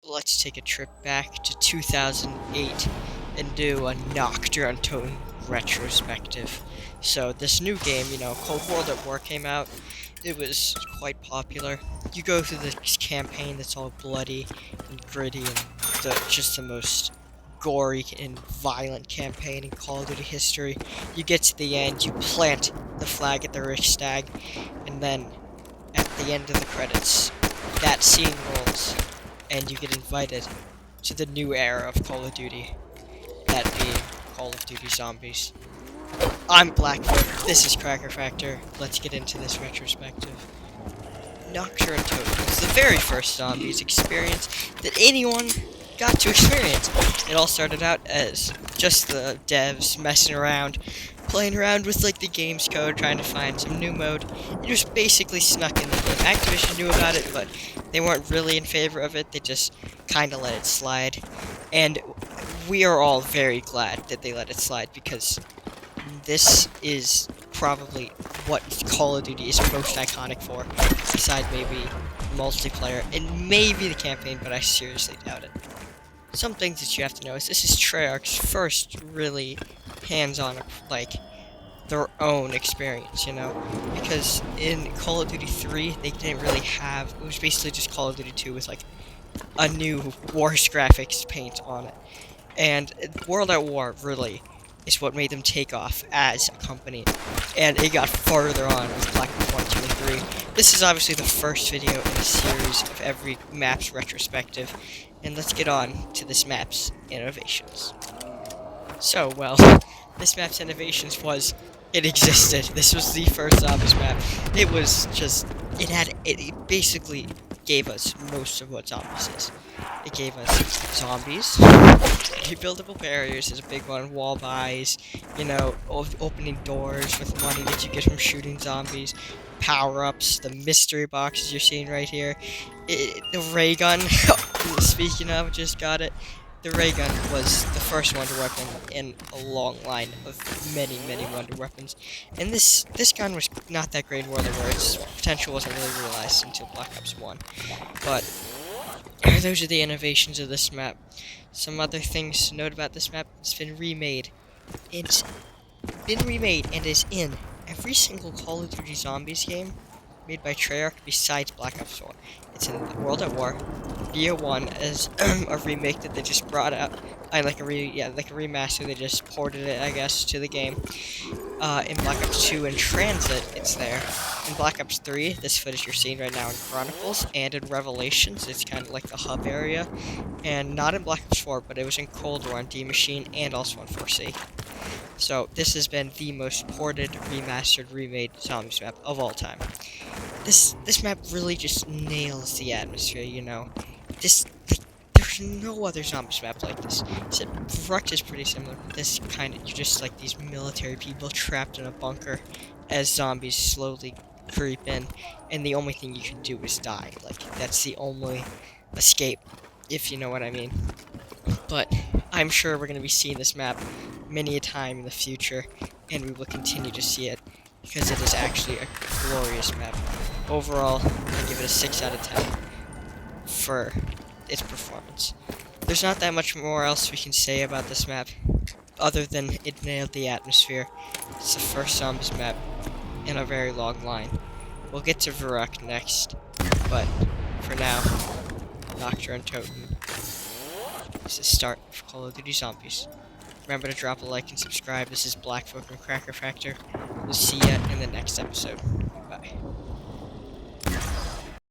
let's take a trip back to 2008 and do a Nacht, untoten retrospective. So this new game, called World at War came out. It was quite popular. You go through this campaign that's all bloody and gritty and just the most gory and violent campaign in Call of Duty history. You get to the end, you plant the flag at the Riksdag, and then at the end of the credits, that scene rolls, and you get invited to the new era of Call of Duty, that being Call of Duty Zombies. I'm Blackfoot, this is Cracker Factor, let's get into this retrospective. Nocturne Totem was the very first Zombies experience that anyone got to experience. It all started out as just the devs messing around, playing around with the game's code, trying to find some new mode. It was basically snuck in the game. Activision knew about it, but they weren't really in favor of it. They just kind of let it slide. And we are all very glad that they let it slide, because this is probably what Call of Duty is most iconic for, besides maybe multiplayer and maybe the campaign, but I seriously doubt it. Some things that you have to know is this is Treyarch's first really hands-on, their own experience, because in Call of Duty 3, they didn't really have, it was basically just Call of Duty 2 with a new Wars graphics paint on it. And World at War really is what made them take off as a company, and it got further on with Black Ops 1, 2, and 3. This is obviously the first video in a series of every map's retrospective, and let's get on to this map's innovations. So, well, this map's innovations was, it existed. This was the first Zombies map. It was just, it basically gave us most of what Zombies is. It gave us zombies, rebuildable barriers is a big one, wall buys, opening doors with money that you get from shooting zombies, power-ups, the mystery boxes you're seeing right here, the ray gun, speaking of, just got it. The ray gun was the first wonder weapon in a long line of many, many wonder weapons. And this gun was not that great in World of War. Its potential wasn't really realized until Black Ops 1. But those are the innovations of this map. Some other things to note about this map: it's been remade. It's been remade and is in every single Call of Duty Zombies game made by Treyarch besides Black Ops 4. It's in World at War, BO1 as a remake that they just brought out, like a remaster. They just ported it, I guess, to the game. In Black Ops 2 and Transit, it's there. In Black Ops 3, this footage you're seeing right now in Chronicles, and in Revelations, it's kind of like the hub area. And not in Black Ops 4, but it was in Cold War on D Machine and also on 4C. So this has been the most ported, remastered, remade Zombies map of all time. This map really just nails the atmosphere, There's no other Zombies map like this. Verruckt is pretty similar, but this you're just like these military people trapped in a bunker as zombies slowly creep in, and the only thing you can do is die. That's the only escape, if you know what I mean. But I'm sure we're going to be seeing this map many a time in the future, and we will continue to see it, because it is actually a glorious map. Overall, I give it a 6 out of 10 for its performance. There's not that much more else we can say about this map, other than it nailed the atmosphere. It's the first Zombies map in a very long line. We'll get to Verruckt next, but for now, Nacht, untoten is the start of Call of Duty Zombies. Remember to drop a like and subscribe. This is Blackfoot from Cracker Factor. We'll see ya in the next episode.